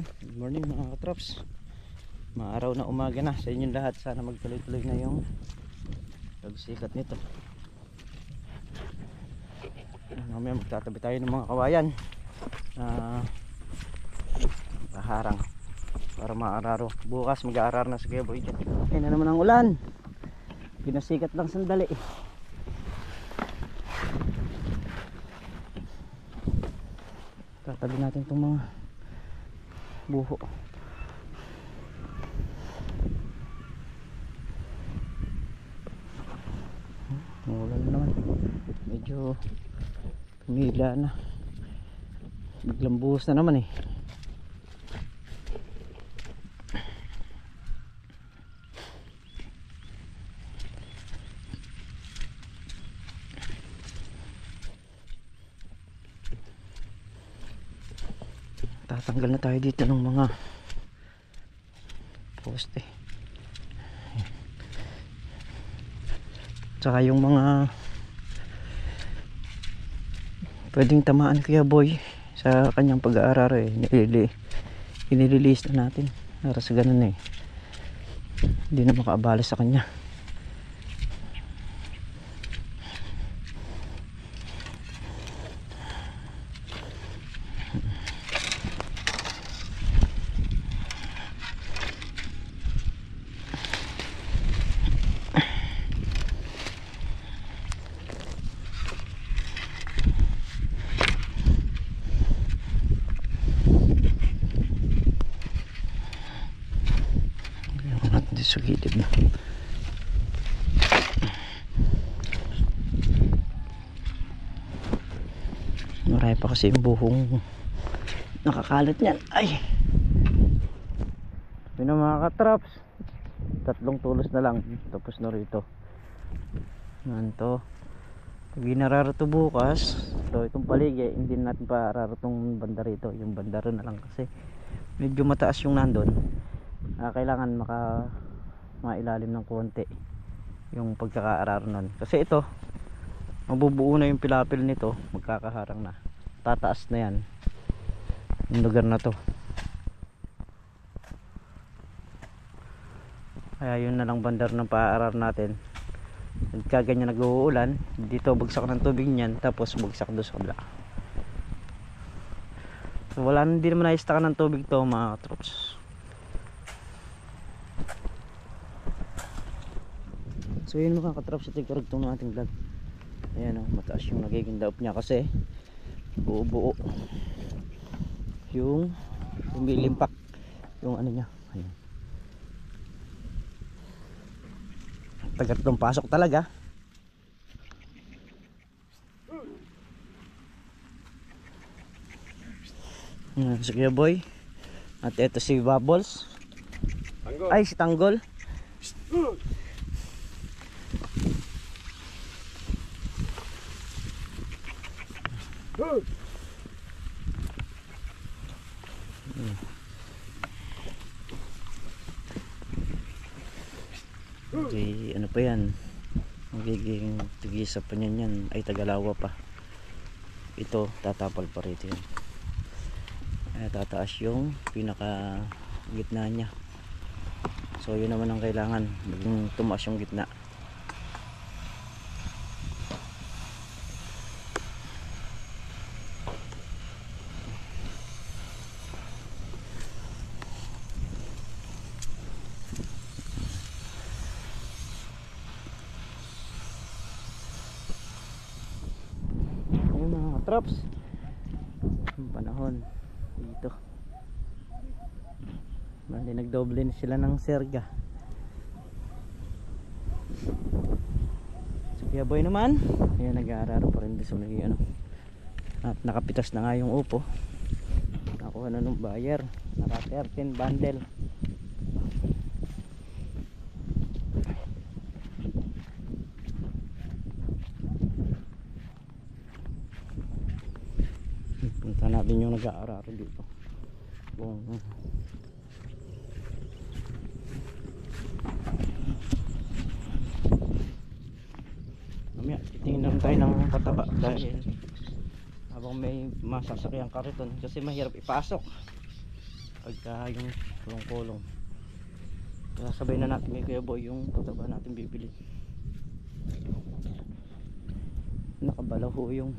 Good morning mga katrops. Maaraw na umaga na sa inyong lahat. Sana magtuloy-tuloy na yung pagsikat nito. Mamaya magtatabi tayo ng mga kawayan paharang para maararo. Bukas mag-aarar na si Kuya Boy. Ayun na naman ang ulan. Pinasikat lang sandali. Tatabi natin itong mga buho. Ulan na naman. Medyo pumila na. Biglang buhos na naman eh. Tatanggal na tayo dito ng mga poste. Tsaka yung mga pwedeng tamaan Kuya Boy sa kanyang pag-aaral eh, inililinis na natin para sa ganun eh hindi na makaabala sa kanya. Sa gilid na marami pa kasi yung buhong nakakalat niyan. Ay, yun na mga katraps, tatlong tulos na lang tapos na rito. Nanto pag inararo to bukas so itong paligid hindi natin pa araro tong banda rito, yung bandaro na lang kasi medyo mataas yung nandun. Kailangan mailalim ng konti yung pagkakaararo nun kasi ito mabubuo na yung pilapil nito, magkakaharang na, tataas na yan yung lugar na to. Kaya yun na lang bandar ng paarar natin. Ganyan nag-uulan dito, bagsak ng tubig niyan tapos bagsak doon sa kabila. So wala, hindi naman naistakan ng tubig to mga troops. So yun mga katraps, ito yung karugtong ng ating vlog. Ayan o, mataas yung nagiging daop niya kasi buo-buo yung umilimpak yung ano niya. Ayan, tagat ng pasok talaga. Ayan, si Kuya Boy at ito si Bubbles. Tanggol. Ay si Tanggol. Okay, ano pa yan, magiging tigisa pa niyan yan, ay Tagalawa pa ito, tatapal pa rito yan. Ay, tataas yung pinaka gitna nya, so yun naman ang kailangan, maging tumaas yung gitna. Traps ang panahon dito, bali nagdoble sila ng serga. So Kuya Boy naman ayan, nag-aararo pa rin din sa ano, at nakapitas na nga yung upo, nakuha na nung buyer, naka 13 bundle. Punta natin yung nag-aararo dito. Mamaya titingnan tayo ng pataba dahil habang may masasakyang kariton kasi mahirap ipasok pagka yung kulong-kulong. Sasabay na natin kay Kuya Boy yung pataba natin bibili. Nakabalaw ho yung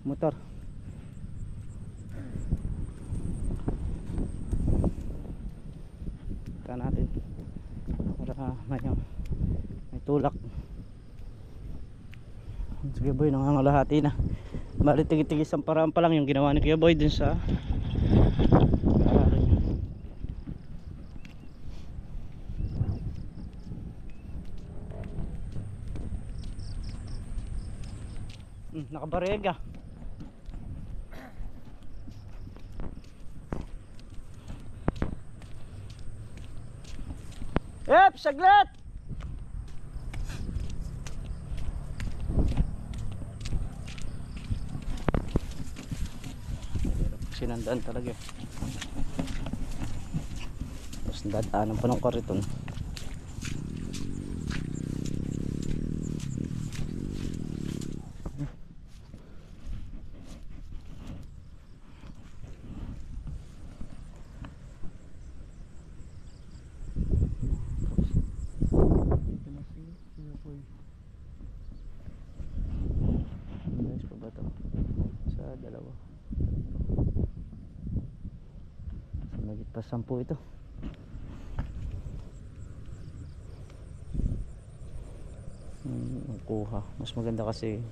motor. Ika natin para may tulak. Si Kuya Boy nangangalahati na. Bali tigit-tigis ang paraan pa lang yung ginawa ni Kuya Boy dun sa nakabarega. Saglit! Sinandaan talaga. Tapos dadaanan pa ng kariton. Sampu ito. Kuha. Mas maganda kasi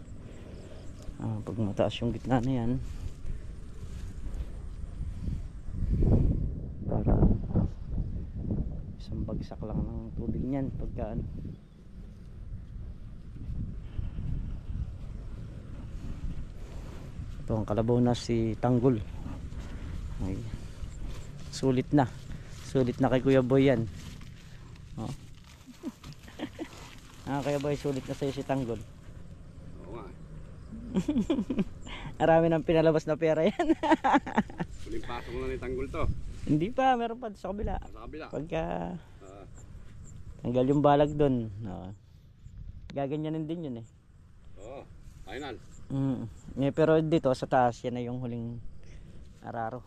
pag mataas yung gitna na yan para isang bagsak lang ng tubig niyan pagka ito ang kalabaw na si Tanggol. Ay. Sulit na kay Kuya Boy yan. Oh. Kuya Boy, sulit na sa'yo si Tanggol. Oo nga. Marami nang pinalabas na pera yan. Huling pasok na ni Tanggol to. Hindi pa, meron pa sa kabila. Sa kabila. Pagka tanggal yung balag doon. Gaganyanin din yun eh. Oo, final. Pero dito sa taas yan na yung huling araro.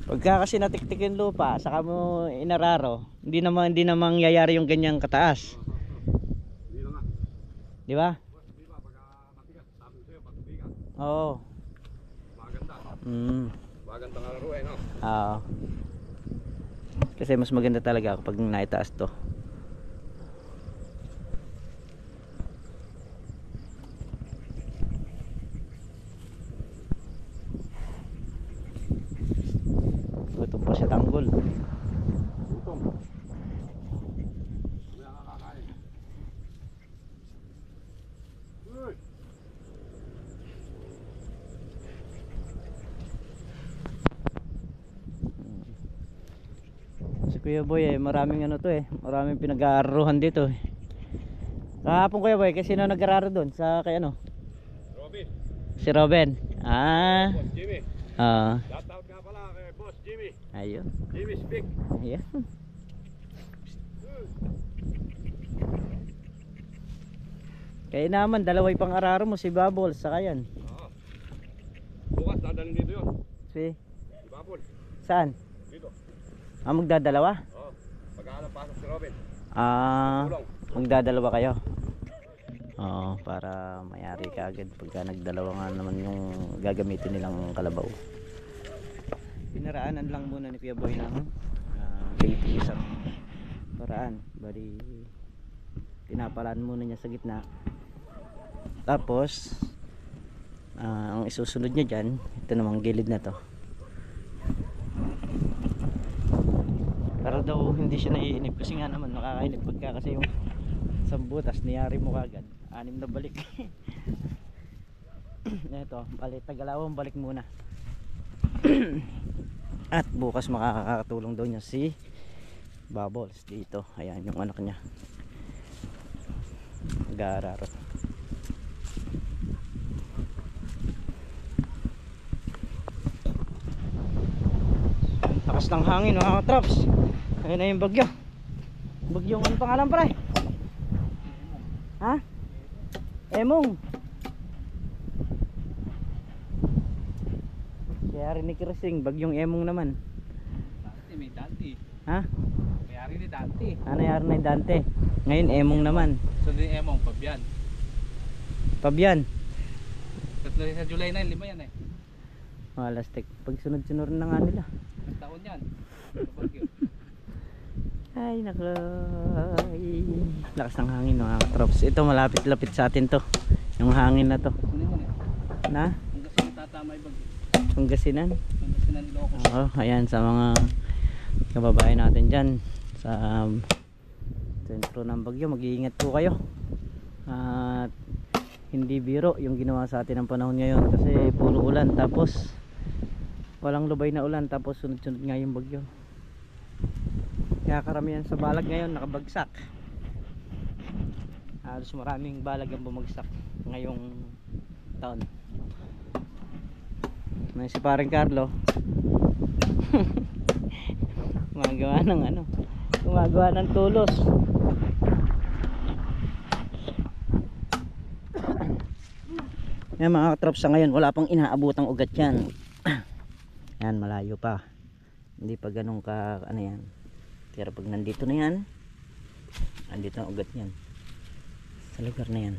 Pagka kasi natiktik yung lupa, saka mo inararo, hindi namang yayari yung ganyang kataas. Hindi na nga. Di ba? Di ba, pagka matigas, sabi ko sa'yo, patubigan. Oo. Maganda. Maganda nga laro no? Oo. Kasi mas maganda talaga kapag naitaas to. Gutom pa si Tanggol. Gutom. May nakakain. Uy! Si Kuya Boy maraming ano to maraming pinag-aaruhan dito Kahapon Kuya Boy, kasi sino nag-araro doon sa kay ano? Robin. Si Robin. Boss Jimmy. Shout out nga pala kay Boss Jimmy. Ayun. Jimmy speak. Ayun. Kaya naman, dalaway pang araro mo, si Bubble, saka yan. Bukas, dadalhin dito yun. Si Bubble. Saan? Dito. Magdadalawa? Oo. Pagkahanap pasok si Robin. Magdadalawa kayo? Oo, para mayari ka agad pagka nagdalawa nga naman yung gagamitin nilang kalabaw. Pinaraanan lang muna ni Kuya Boy ng isang paraan. Bali, pinapalaan muna niya sa gitna. Tapos ang isusunod niya dyan, ito namang gilid na to. Para daw hindi siya naiinip, kasi nga naman makakainip pagka kasi yung isang butas niyari mo kagad 6 na balik. Ito, balik tagalawang balik muna. At bukas makakatulong daw niya si Bubbles dito. Ayan yung anak niya, nag-aararo. Takas ng hangin mga traps. Ayun na yung bagyo. Bagyong ano pangalan pare? Ha? Emong. May-ari ni Kirising, bagyong Emong naman. Dante, may Dante. Ha? May-ari ni Dante. Ano nangyari na Dante? Ngayon Emong naman. So din Emong, Pabian. Pabian. Tatlo sa July 9, 5 yan eh. Lastik. Pag sunod-sunod na nga nila. Ang taon yan. Bagyo. Ay nako. Lakas ng hangin mga katrops. Ito malapit-lapit sa atin to. Yung hangin na to. Kunin mo na. Na? Hanggang sa tatama yung bagyo. Pangasinan. Hanggang sa Ilocos. Oo, ayan sa mga kababayan natin dyan sa sentro ng bagyo, mag-iingat po kayo at hindi biro yung ginawa sa atin ng panahon ngayon kasi puro ulan tapos walang lubay na ulan tapos sunod-sunod nga yung bagyo, kaya karamihan sa balag ngayon nakabagsak. Halos maraming balag ang bumagsak ngayong taon. May si paring Carlo gumagawa ng ano, gumagawa ng tulos. Yan mga katrops, sa ngayon wala pang inaabutang ugat yan. Yan, malayo pa, hindi pa ganun ka ano yan, pero pag nandito na yan, nandito ang ugat yan sa lugar na yan.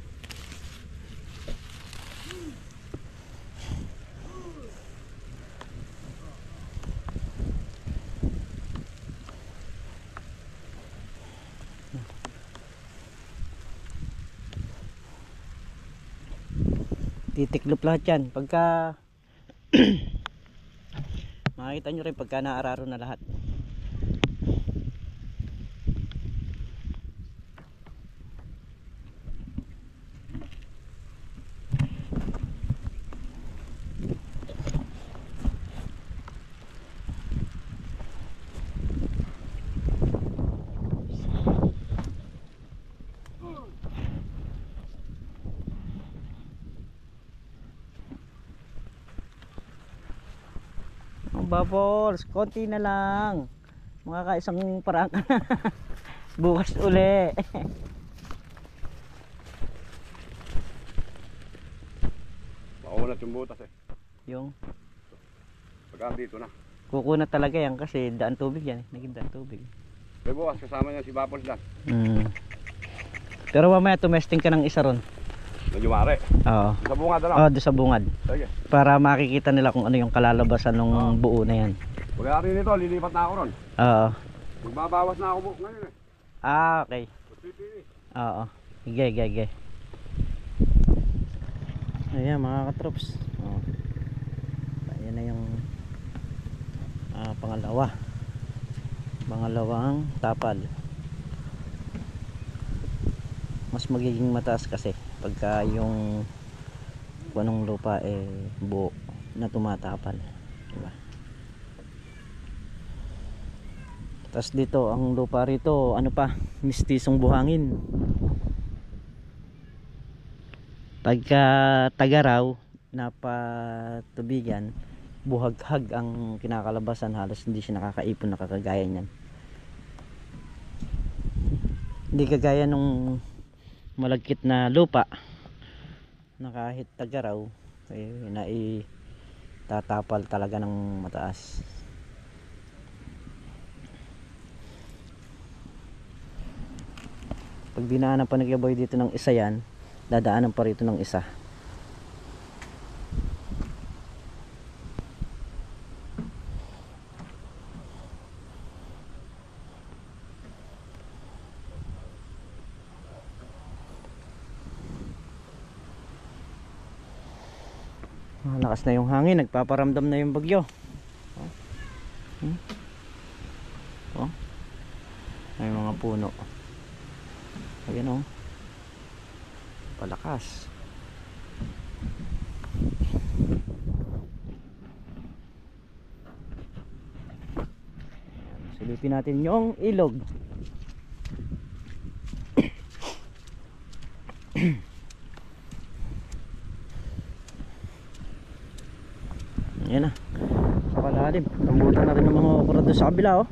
Titiklop lahat yan pagka makikita nyo rin pagka naararo na lahat. Bubbles, konti na lang. Makakaisang parang bukas uli. Maunat yung butas eh. Yung Pagka dito na. kukunat talaga yan kasi daan tubig yan, naging daan tubig. Pero bukas kasama niya si Bapos Dan. Pero mamaya tumesting ka ng isa ron. Medyo mare. Oo. Sa bunga na lang. Oh, doon sa bungad. Sige. Para makikita nila kung ano yung kalalabasan ng buo na yan. Pagkari nito, lilipat na ako ron. Oo. Magbabawas na ako ngayon eh. Ah, okay. Pipili. Oo. Hige. Ayan mga katrops. Oh. Ayan na yung pangalawang tapal. Mas magiging mataas kasi pagka yung punong lupa buo na tumatapal, diba? Tapos dito ang lupa rito mistisong buhangin. Pagka tagaraw na patubigan, buhaghag ang kinakalabasan, halos hindi siya nakakaipon, nakakagaya niyan. Hindi kagaya nung malagkit na lupa na kahit tagaraw tatapal talaga ng mataas. Pag dinaanan pa nagyaboy dito ng isa yan, dadaanan pa rito ng isa. Lakas na yung hangin, nagpaparamdam na yung bagyo. May mga puno. Ayan palakas. Silipin natin yung ilog. Ayan na, napakalalim. Tambutan na rin ng mga okra doon sa kabila.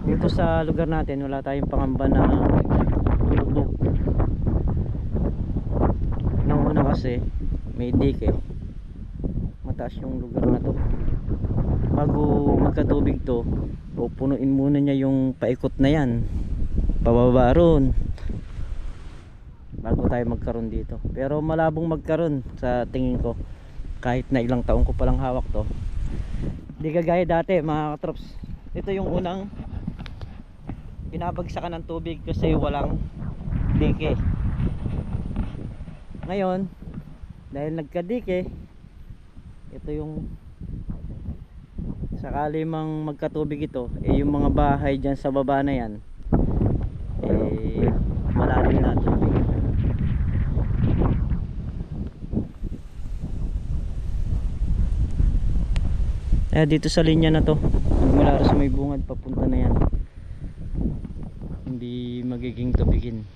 Dito sa lugar natin wala tayong pangamba na lubog. Nung una kasi may dike, mataas yung lugar na to. Bago magkatubig to, pupunuin muna niya yung paikot na yan, pababa ron, bago tayo magkaroon dito. Pero malabong magkaroon sa tingin ko, kahit na ilang taon ko palang hawak to. Hindi kagaya dati mga katrops. Ito yung unang binabagsakan ng tubig kasi walang dike. Ngayon dahil nagkadike, ito yung sakali mang magkatubig ito, yung mga bahay dyan sa baba na yan, malalim na tubig. Dito sa linya na to, mula sa may bungad papunta na yan, hindi magiging tubigin.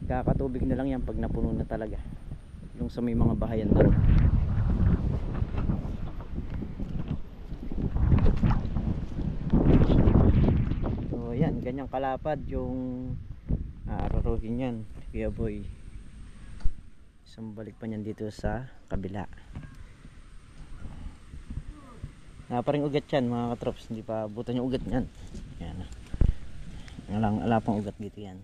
Kakatubig na lang yan pag napuno na talaga yung sa may mga bahayan doon. So yan, ganyang kalapad yung aararuhin yan, Kuya Boy. Isang balik pa niyan dito sa kabila. Paring ugat yan mga katrops, hindi pa butan yung ugat yan. Yan. Ala pang ugat dito yan.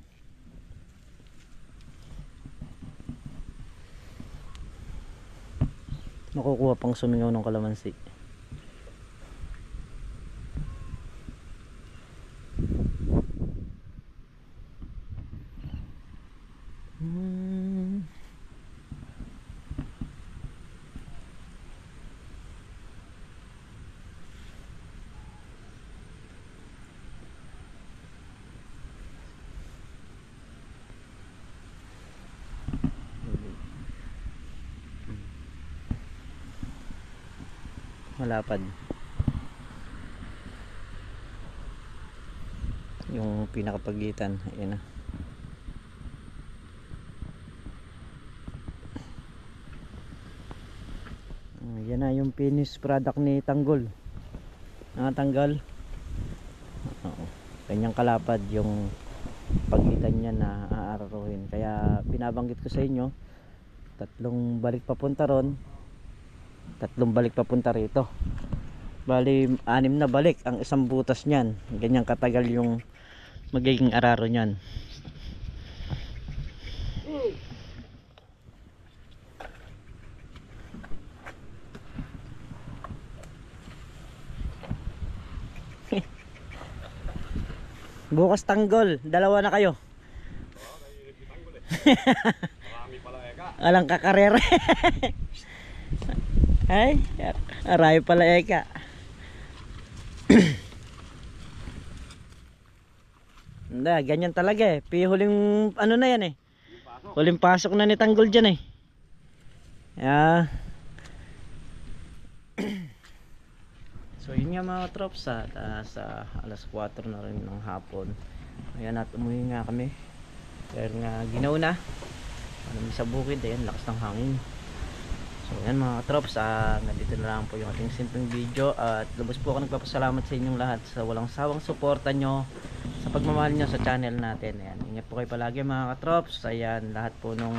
Makukuha pang sumingaw ng kalamansi. Malapad yung pinakapagitan. Ayan na. Yan na yung finished product ni Tanggol. Nakatanggal. Kanyang kalapad yung pagitan niya na aararuhin. Kaya binabanggit ko sa inyo, 3 balik papunta ron, 3 balik papunta rito. Bali 6 na balik ang isang butas niyan. Ganyan katagal yung magiging araro niyan. Bukas Tanggol, 2 na kayo. Marami pala eka. Alang kakarere. Ay, aray pala eka. Hindi, ganyan talaga eh. Huling ano na yan eh. Huling pasok na ni Tanggol dyan eh. Yeah. So yun nga mga trops, sa alas 4 na rin ng hapon. Ayan, at umuwi nga kami. Dahil nga ginaw na. Alam sa bukid, ayan, lakas ng hangin. So yan mga trops, nandito na lang po yung ating simpleng video. At lubos po ako nagpapasalamat sa inyong lahat sa walang sawang suporta nyo, sa pagmamahal nyo sa channel natin. Ayan, ingat po kayo palagi mga katrops. Ayan, lahat po nung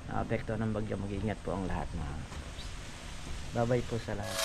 apekto ng bagyo, mag-iingat po ang lahat mga katrops. Bye bye po sa lahat.